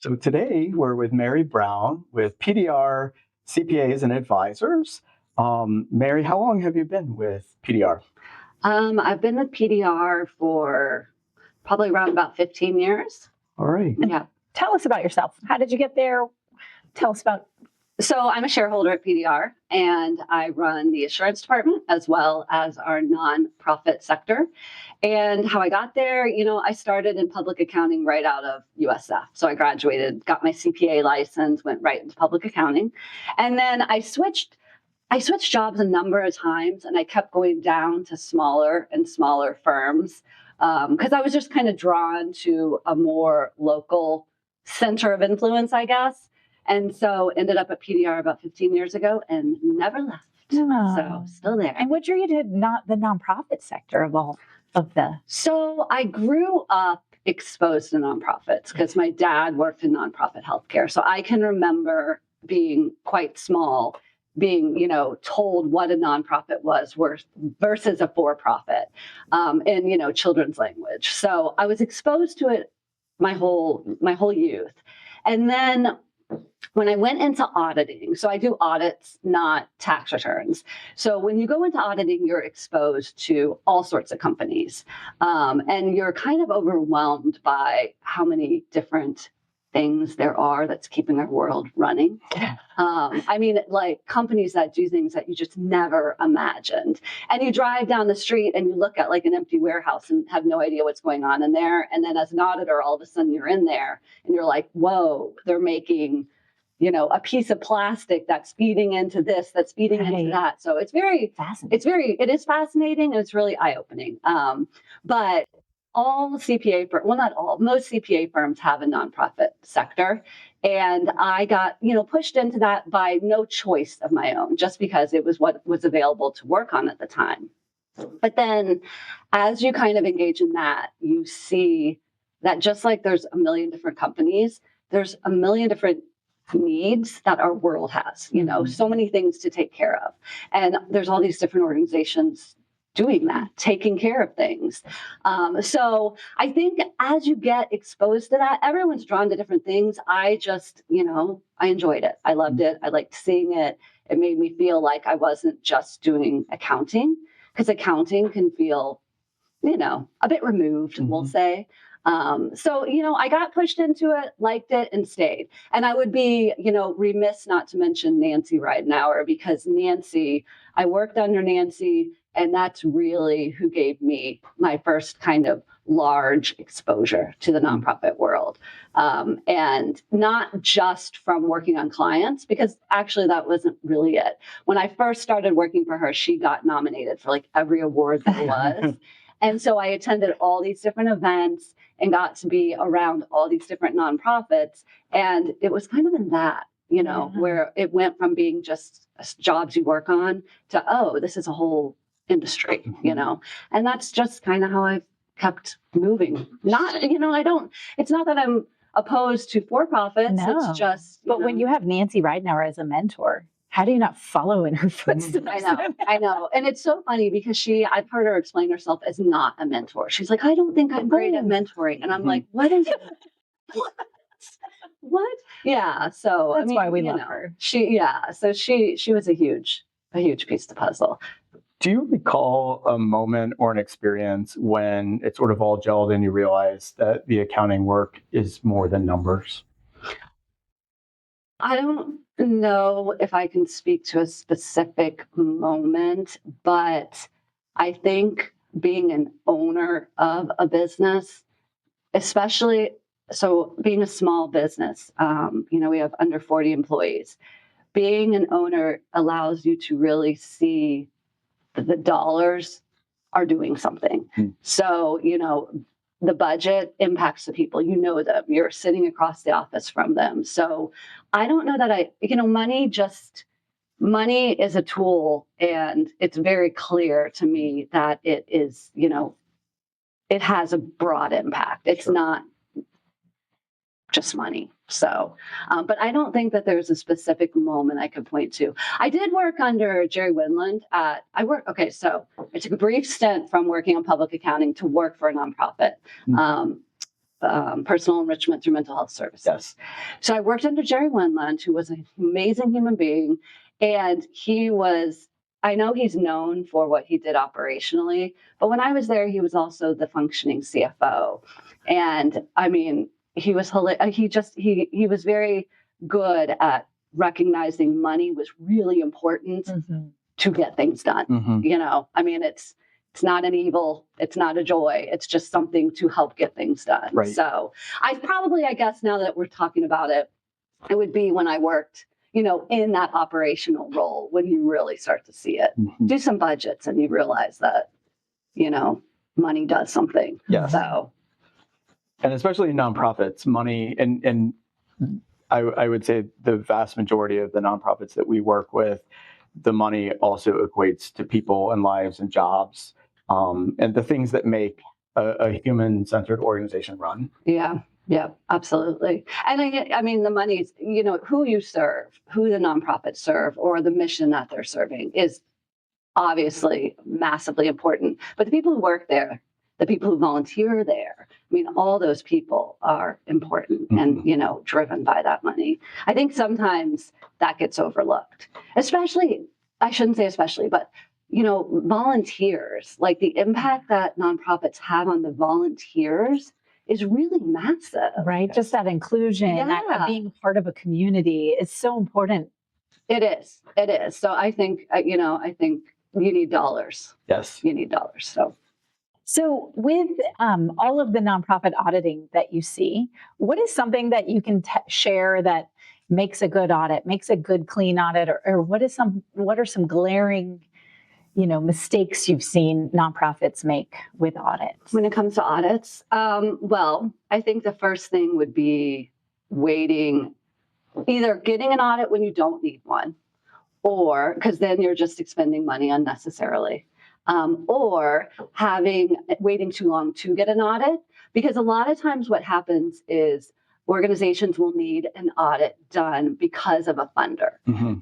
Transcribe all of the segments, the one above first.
So today we're with Mary Brown with PDR CPAs and Advisors. Mary, how long have you been with PDR? I've been with PDR for probably around about 15 years. All right. Yeah. Tell us about yourself. How did you get there? Tell us about. So I'm a shareholder at PDR, and I run the assurance department as well as our nonprofit sector. And how I got there, I started in public accounting right out of USF. So I graduated, got my CPA license, went right into public accounting. And then I switched jobs a number of times, and I kept going down to smaller and smaller firms because I was just kind of drawn to a more local center of influence, I guess. And so ended up at PDR about 15 years ago and never left. Oh. So still there. And what drew you to not the nonprofit sector of all of the? So I grew up exposed to nonprofits because my dad worked in nonprofit healthcare. So I can remember being quite small, being, told what a nonprofit was versus a for-profit in, children's language. So I was exposed to it my whole youth. And then when I went into auditing, so I do audits, not tax returns. So when you go into auditing, you're exposed to all sorts of companies. And you're kind of overwhelmed by how many different things there are that's keeping our world running. Like companies that do things that you just never imagined. And you drive down the street and you look at like an empty warehouse and have no idea what's going on in there. And then as an auditor, all of a sudden you're in there and you're like, whoa, they're making a piece of plastic that's feeding into this, that's feeding into that. So it's very fascinating. It is fascinating and it's really eye-opening. But all CPA firms, well, not all, most CPA firms have a nonprofit sector. And I got, pushed into that by no choice of my own, just because it was what was available to work on at the time. But then as you kind of engage in that, you see that just like there's a million different companies, there's a million different needs that our world has, so many things to take care of. And there's all these different organizations doing that, taking care of things. So I think as you get exposed to that, everyone's drawn to different things. I just, I enjoyed it. I loved it. I liked seeing it. It made me feel like I wasn't just doing accounting, because accounting can feel, a bit removed, we'll say. So, I got pushed into it, liked it, and stayed. And I would be, remiss not to mention Nancy Ridenauer, because I worked under Nancy, and that's really who gave me my first kind of large exposure to the nonprofit world. And not just from working on clients, because actually that wasn't really it. When I first started working for her, she got nominated for like every award there was. And so I attended all these different events and got to be around all these different nonprofits. And it was kind of in that, where it went from being just jobs you work on to, oh, this is a whole industry, and that's just kind of how I've kept moving. Not, it's not that I'm opposed to for-profits. No. It's just, but when you have Nancy Ridenauer as a mentor, how do you not follow in her footsteps? I know. And it's so funny because I've heard her explain herself as not a mentor. She's like, I don't think I'm great at mentoring. And I'm like, what is it? What? Yeah. So that's why we love her. So she was a huge piece of the puzzle. Do you recall a moment or an experience when it sort of all gelled and you realized that the accounting work is more than numbers? I don't know if I can speak to a specific moment, but I think being an owner of a business, especially, so being a small business, we have under 40 employees. Being an owner allows you to really see that the dollars are doing something. So, the budget impacts the people, them, you're sitting across the office from them. So I don't know that money is a tool, and it's very clear to me that it is, it has a broad impact. It's not just money. So, but I don't think that there's a specific moment I could point to. I did work under Jerry Winland so I took a brief stint from working on public accounting to work for a nonprofit. personal enrichment through mental health services. Yes. So I worked under Jerry Wendland, who was an amazing human being. And I know he's known for what he did operationally, but when I was there, he was also the functioning CFO. And I mean, he was he was very good at recognizing money was really important to get things done. I mean, it's not an evil, it's not a joy, it's just something to help get things done. Right. So I guess now that we're talking about it, it would be when I worked, in that operational role, when you really start to see it. Do some budgets and you realize that, money does something. Yes. So. And especially in nonprofits, money, and I would say the vast majority of the nonprofits that we work with, the money also equates to people and lives and jobs, and the things that make a human-centered organization run. Yeah, absolutely. And I mean, the money's, who you serve, who the nonprofits serve, or the mission that they're serving is obviously massively important. But the people who work there, the people who volunteer there, I mean, all those people are important and, driven by that money. I think sometimes that gets overlooked, especially, I shouldn't say especially, but, volunteers, like the impact that nonprofits have on the volunteers is really massive. Right. Yes. Just that inclusion, that being part of a community is so important. It is. So I think, you need dollars. Yes. You need dollars. So with all of the nonprofit auditing that you see, what is something that you can share that makes a good audit, makes a good clean audit, or what are some glaring, mistakes you've seen nonprofits make with audits? When it comes to audits, well, I think the first thing would be either getting an audit when you don't need one, or because then you're just expending money unnecessarily. Or waiting too long to get an audit, because a lot of times what happens is organizations will need an audit done because of a funder.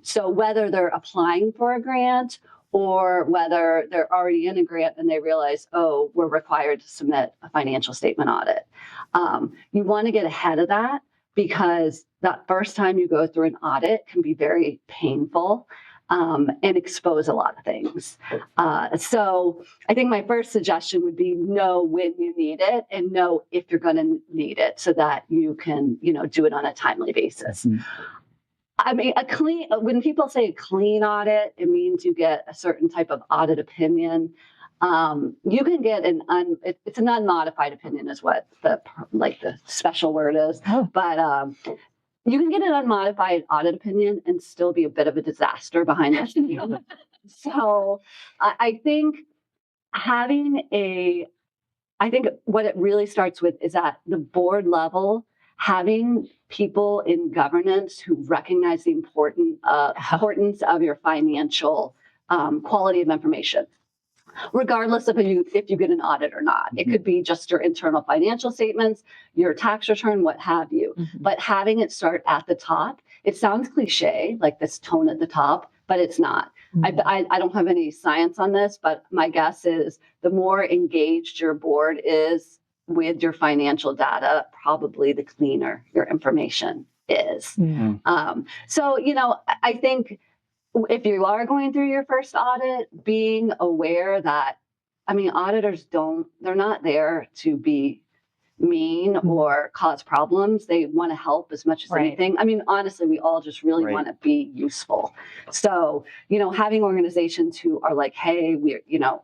So whether they're applying for a grant or whether they're already in a grant and they realize, oh, we're required to submit a financial statement audit. You want to get ahead of that, because that first time you go through an audit can be very painful. And expose a lot of things. So I think my first suggestion would be know when you need it and know if you're going to need it, so that you can, do it on a timely basis. I mean, when people say a clean audit, it means you get a certain type of audit opinion. You can get it's an unmodified opinion is what the special word is, but you can get an unmodified audit opinion and still be a bit of a disaster behind the scenes. So I think what it really starts with is at the board level, having people in governance who recognize the importance of your financial quality of information, regardless of if you get an audit or not. It could be just your internal financial statements, your tax return, what have you. But having it start at the top, it sounds cliche, like this tone at the top, but it's not. I don't have any science on this, but my guess is the more engaged your board is with your financial data, probably the cleaner your information is. So, I think if you are going through your first audit, being aware that, auditors they're not there to be mean or cause problems. They want to help as much as anything. Honestly, we all just really want to be useful. So, having organizations who are like, hey,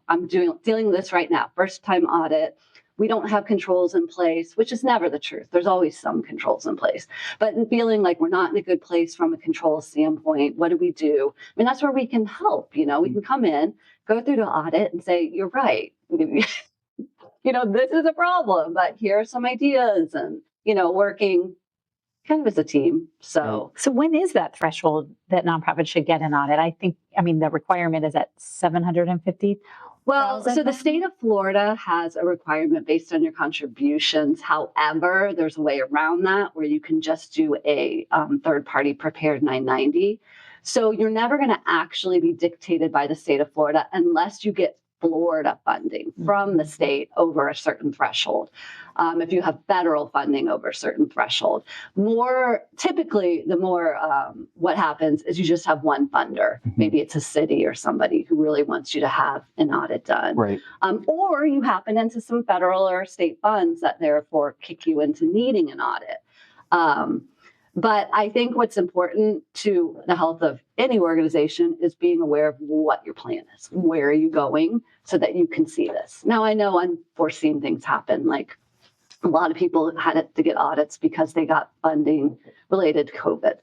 I'm dealing with this right now, first time audit. We don't have controls in place, which is never the truth. There's always some controls in place. But in feeling like we're not in a good place from a control standpoint, what do we do? That's where we can help. We can come in, go through the audit and say, you're right. This is a problem, but here are some ideas, and, working kind of as a team. So when is that threshold that nonprofits should get an audit? The requirement is at 750. Well, so the state of Florida has a requirement based on your contributions. However, there's a way around that where you can just do a third-party prepared 990. So you're never going to actually be dictated by the state of Florida unless you get Florida funding from the state over a certain threshold, if you have federal funding over a certain threshold, typically the more what happens is you just have one funder. Maybe it's a city or somebody who really wants you to have an audit done. Right. Or you happen into some federal or state funds that therefore kick you into needing an audit. But I think what's important to the health of any organization is being aware of what your plan is. Where are you going so that you can see this? Now, I know unforeseen things happen, like a lot of people had to get audits because they got funding related to COVID.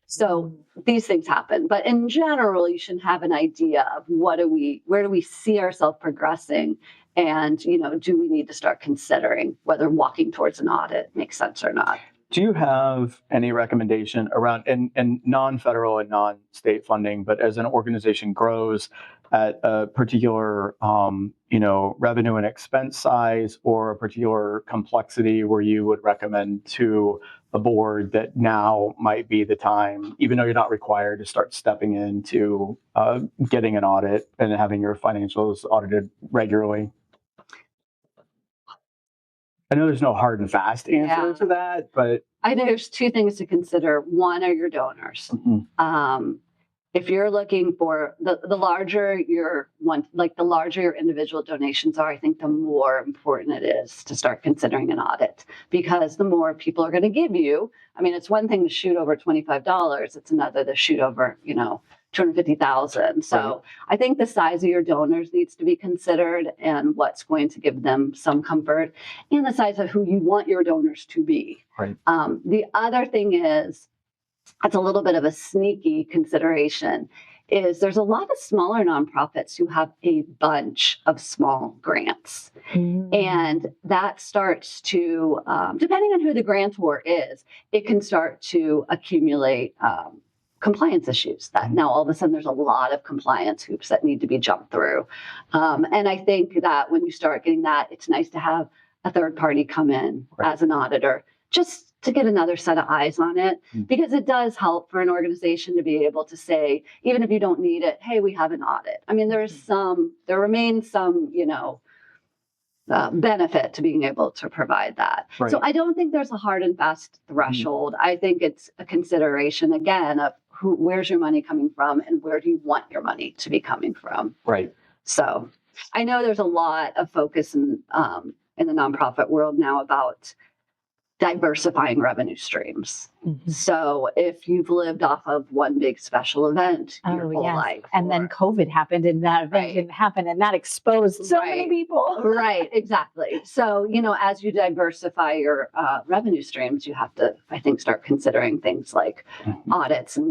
So these things happen. But in general, you should have an idea of where do we see ourselves progressing? And, do we need to start considering whether walking towards an audit makes sense or not? Do you have any recommendation around and non-federal and non-state funding, but as an organization grows at a particular revenue and expense size or a particular complexity where you would recommend to a board that now might be the time, even though you're not required, to start stepping into getting an audit and having your financials audited regularly? I know there's no hard and fast answer to that, but I think there's two things to consider. One are your donors. If you're looking for the larger your individual donations are, I think the more important it is to start considering an audit, because the more people are going to give you. I mean, it's one thing to shoot over $25; it's another to shoot over, $250,000. So right. I think the size of your donors needs to be considered, and what's going to give them some comfort, and the size of who you want your donors to be. Right. The other thing is, it's a little bit of a sneaky consideration, is there's a lot of smaller nonprofits who have a bunch of small grants. And that starts to, depending on who the grantor is, it can start to accumulate compliance issues that now all of a sudden there's a lot of compliance hoops that need to be jumped through. And I think that when you start getting that, it's nice to have a third party come in as an auditor, just to get another set of eyes on it, because it does help for an organization to be able to say, even if you don't need it, hey, we have an audit. I mean, there remains some, benefit to being able to provide that. Right. So I don't think there's a hard and fast threshold. I think it's a consideration, again, of where's your money coming from and where do you want your money to be coming from. Right. So I know there's a lot of focus in the nonprofit world now about diversifying revenue streams. So if you've lived off of one big special event your whole life, and then COVID happened and that event didn't happen, and that exposed so many people. Right, exactly. So, as you diversify your revenue streams, you have to, I think, start considering things like audits and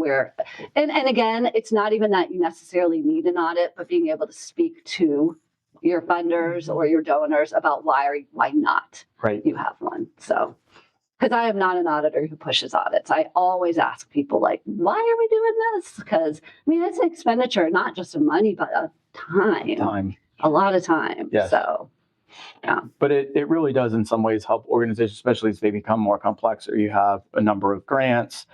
and again, it's not even that you necessarily need an audit, but being able to speak to your funders or your donors about why not you have one. So, because I am not an auditor who pushes audits. I always ask people, like, why are we doing this? Because, it's an expenditure, not just of money, but of time. A lot of time. Yes. So, yeah. But it really does in some ways help organizations, especially as they become more complex or you have a number of grants.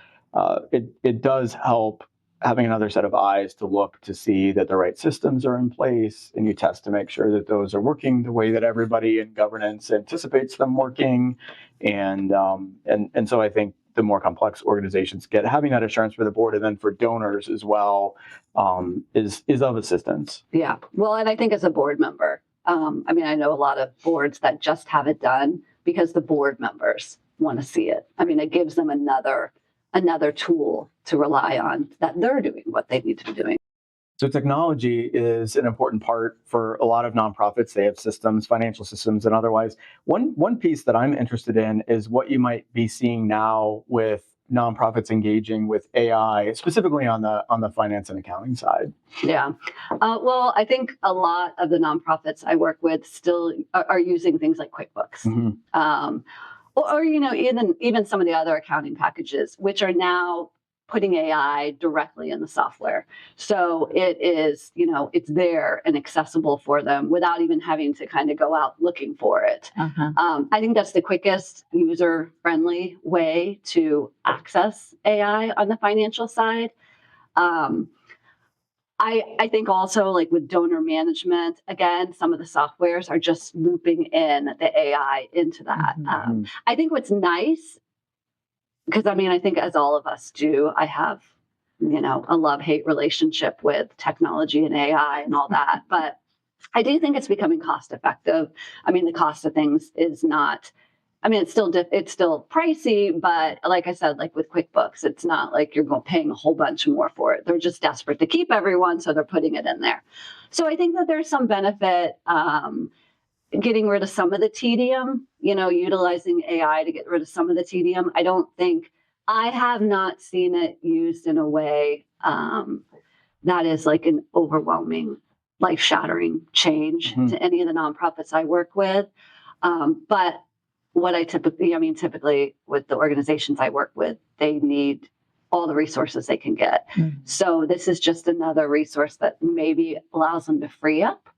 It does help having another set of eyes to look to see that the right systems are in place, and you test to make sure that those are working the way that everybody in governance anticipates them working. And so I think the more complex organizations get, having that assurance for the board and then for donors as well is of assistance. Yeah. Well, and I think as a board member, I know a lot of boards that just have it done because the board members want to see it. It gives them another tool to rely on, that they're doing what they need to be doing. So technology is an important part for a lot of nonprofits. They have systems, financial systems, and otherwise. One piece that I'm interested in is what you might be seeing now with nonprofits engaging with AI, specifically on the finance and accounting side. Yeah. Well, I think a lot of the nonprofits I work with still are using things like QuickBooks. Or even some of the other accounting packages, which are now putting AI directly in the software. So it is, it's there and accessible for them without even having to kind of go out looking for it. I think that's the quickest, user-friendly way to access AI on the financial side. I think also like with donor management, again, some of the softwares are just looping in the AI into that. I think what's nice, because I mean, I think as all of us do, I have, a love-hate relationship with technology and AI and all that. But I do think it's becoming cost effective. I mean, the cost of things is not, I mean, it's still pricey, but like I said, like with QuickBooks, it's not like you're paying a whole bunch more for it. They're just desperate to keep everyone, so they're putting it in there. So I think that there's some benefit getting rid of some of the tedium, utilizing AI to get rid of some of the tedium. I have not seen it used in a way that is like an overwhelming, life-shattering change to any of the nonprofits I work with. But what typically with the organizations I work with, they need all the resources they can get. So this is just another resource that maybe allows them to free up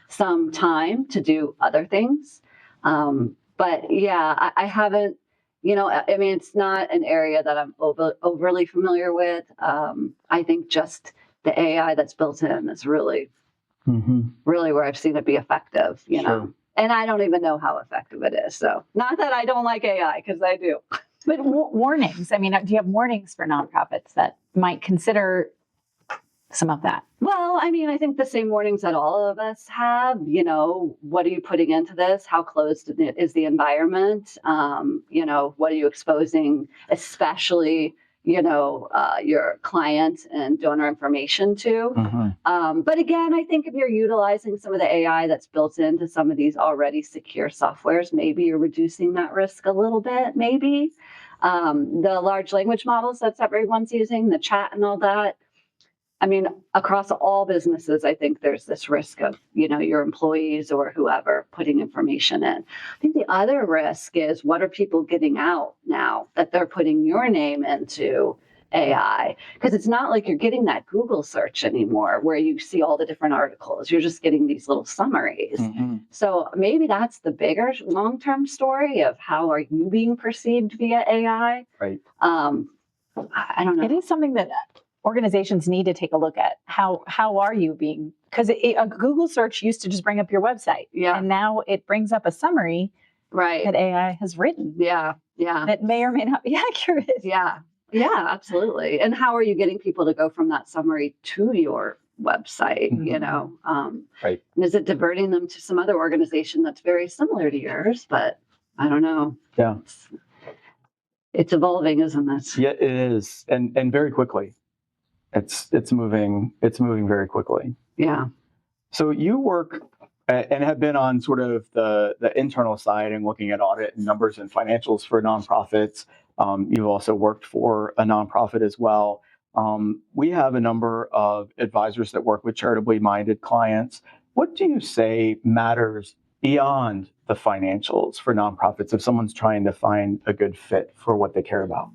some time to do other things. But yeah, I haven't, it's not an area that I'm overly familiar with. I think just the AI that's built in is really where I've seen it be effective, know. And I don't even know how effective it is. So not that I don't like AI, because I do. But warnings, I mean, do you have warnings for nonprofits that might consider some of that? Well, I mean, I think the same warnings that all of us have, what are you putting into this? How closed is the environment? What are you exposing, especially, your client and donor information to? But again, I think if you're utilizing some of the AI that's built into some of these already secure softwares, maybe you're reducing that risk a little bit, maybe. The large language models that everyone's using, the chat and all that, I mean, across all businesses, I think there's this risk of, your employees or whoever putting information in. I think the other risk is, what are people getting out now that they're putting your name into AI? Because it's not like you're getting that Google search anymore where you see all the different articles. You're just getting these little summaries. So maybe that's the bigger long-term story of how are you being perceived via AI? Right. I don't know. It is something that organizations need to take a look at. How are you being, because a Google search used to just bring up your website. And now it brings up a summary that AI has written. That may or may not be accurate. Yeah, absolutely. And how are you getting people to go from that summary to your website? Right. And is it diverting them to some other organization that's very similar to yours? But I don't know. Yeah. It's evolving, isn't it? Yeah, it is. And very quickly. It's moving very quickly. Yeah. So you work and have been on sort of the internal side and looking at audit and numbers and financials for nonprofits. You've also worked for a nonprofit as well. We have a number of advisors that work with charitably minded clients. What do you say matters beyond the financials for nonprofits if someone's trying to find a good fit for what they care about?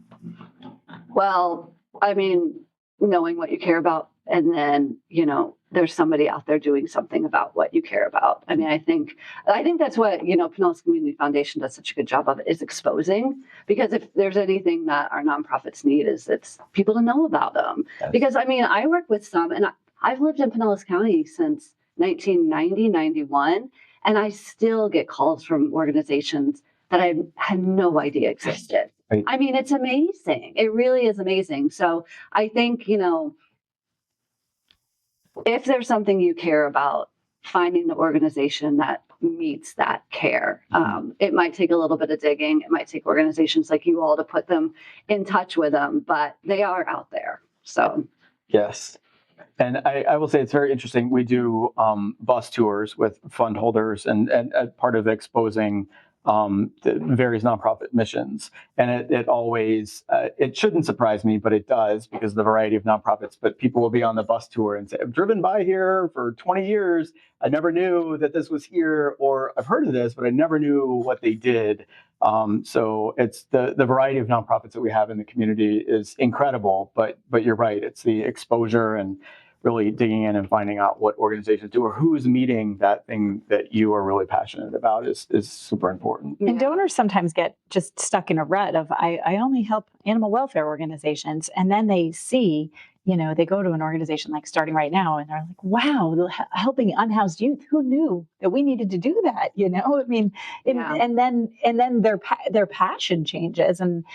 Well, I mean, knowing what you care about, and then, there's somebody out there doing something about what you care about. I mean, I think that's what, Pinellas Community Foundation does such a good job of, is exposing, because if there's anything that our nonprofits need, it's people to know about them. Yes. Because I mean, I work with some, and I've lived in Pinellas County since 1990, 91, and I still get calls from organizations that I had no idea existed. Right. I mean, it's amazing. It really is amazing. So I think, if there's something you care about, finding the organization that meets that care. It might take a little bit of digging. It might take organizations like you all to put them in touch with them, but they are out there. So yes. And I will say it's very interesting. We do bus tours with fund holders and part of exposing the various nonprofit missions. And it always, it shouldn't surprise me, but it does, because of the variety of nonprofits. But people will be on the bus tour and say, I've driven by here for 20 years. I never knew that this was here, or I've heard of this, but I never knew what they did. So it's the variety of nonprofits that we have in the community is incredible, but you're right. It's the exposure and really digging in and finding out what organizations do or who's meeting that thing that you are really passionate about is super important. And donors sometimes get just stuck in a rut of, I only help animal welfare organizations. And then they see they go to an organization like Starting Right Now and they're like, wow, helping unhoused youth. Who knew that we needed to do that? I mean, and then their passion changes. And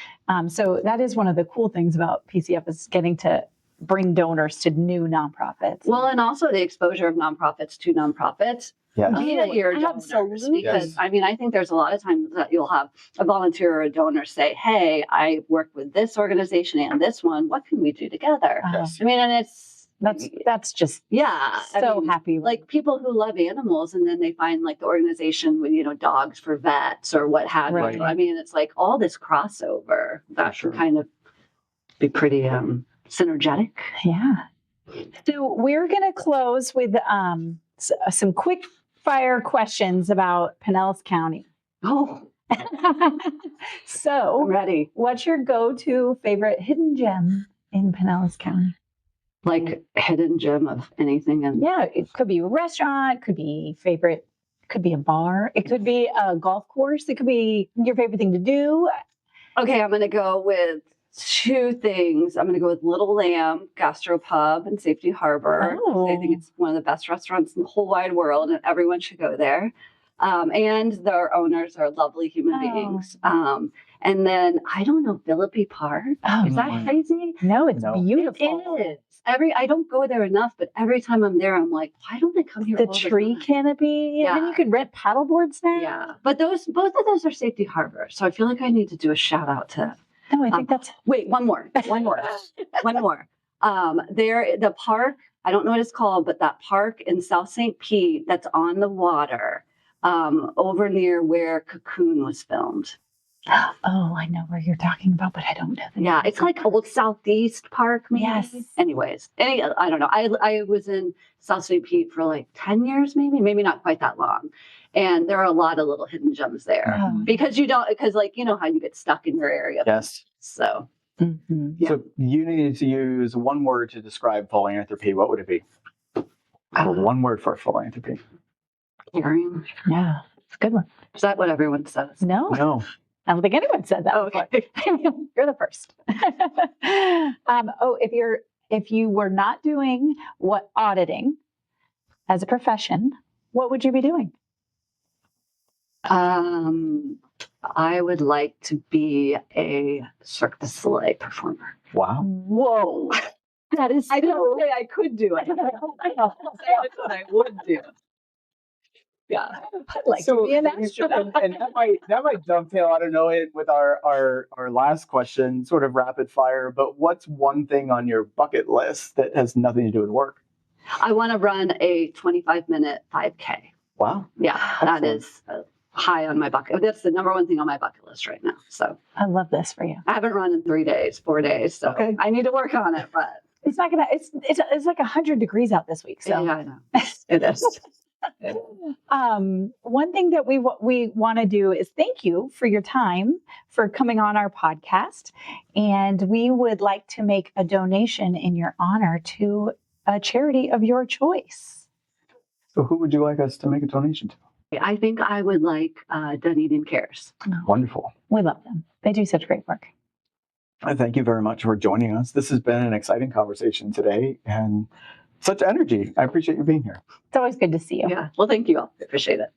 so that is one of the cool things about PCF is getting to bring donors to new nonprofits. Well, and also the exposure of nonprofits to nonprofits. Yeah. Via your donors, absolutely. because I mean, I think there's a lot of times that you'll have a volunteer or a donor say, "Hey, I work with this organization and this one. What can we do together?" Yes. I mean, and That's just so happy. Like people who love animals, and then they find like the organization with dogs for vets or what have Right. you. I mean, it's like all this crossover that sure. can kind of be pretty synergetic. Yeah. So we're going to close with some quick fire questions about Pinellas County. Oh, So, I'm ready. what's your go-to favorite hidden gem in Pinellas County? Like hidden gem of anything, and Yeah, it could be a restaurant, could be a bar, it could be a golf course, it could be your favorite thing to do. okay, I'm going to go with two things. I'm going to go with Little Lamb Gastropub in Safety Harbor. Oh. I think it's one of the best restaurants in the whole wide world, and everyone should go there. And their owners are lovely human beings. And then I don't know, Philippi Park. Oh, Is that crazy? No, it's No. beautiful. It is. I don't go there enough, but every time I'm there, I'm like, why don't I come here? The all tree time? canopy, and then Yeah. you could rent paddle boards now. Yeah, but both of those are Safety Harbor, so I feel like I need to do a shout out to. No, I think that's Wait, one more. The park. I don't know what it's called, but that park in South St. Pete that's on the water, over near where Cocoon was filmed. Oh, I know where you're talking about, but I don't know the Yeah, name. it's like Old Southeast Park, maybe. Yes. Anyways, I don't know. I was in South St. Pete for like 10 years, maybe not quite that long. And there are a lot of little hidden gems there Oh. because like, how you get stuck in your area. Yes. So Mhm. Yeah. So you need to use one word to describe philanthropy. What would it be? One word for philanthropy. caring. Yeah, it's a good one. Is that what everyone says? No, No. I don't think anyone said that. Oh, okay. before. You're the first. If you were not doing auditing as a profession, what would you be doing? I would like to be a Cirque du Soleil performer. Wow. Whoa, that is. I don't say I could do it. That's what I would do. Yeah. I'd like to be an astronaut. And that might dovetail, I don't know, it with our last question, sort of rapid fire, but what's one thing on your bucket list that has nothing to do with work? I want to run a 25-minute 5K. Wow. Yeah, that Excellent. is high on my bucket. That's the number one thing on my bucket list right now. So I love this for you. I haven't run in 4 days. So Okay. I need to work on it, but It's not gonna. It's like 100 degrees out this week. So yeah, I know. It is. one thing that we want to do is thank you for your time for coming on our podcast, and we would like to make a donation in your honor to a charity of your choice. So who would you like us to make a donation to? I think I would like Dunedin Cares. Wonderful. We love them. They do such great work. Thank you very much for joining us. This has been an exciting conversation today and such energy. I appreciate you being here. It's always good to see you. Yeah. Well, thank you all. I appreciate it.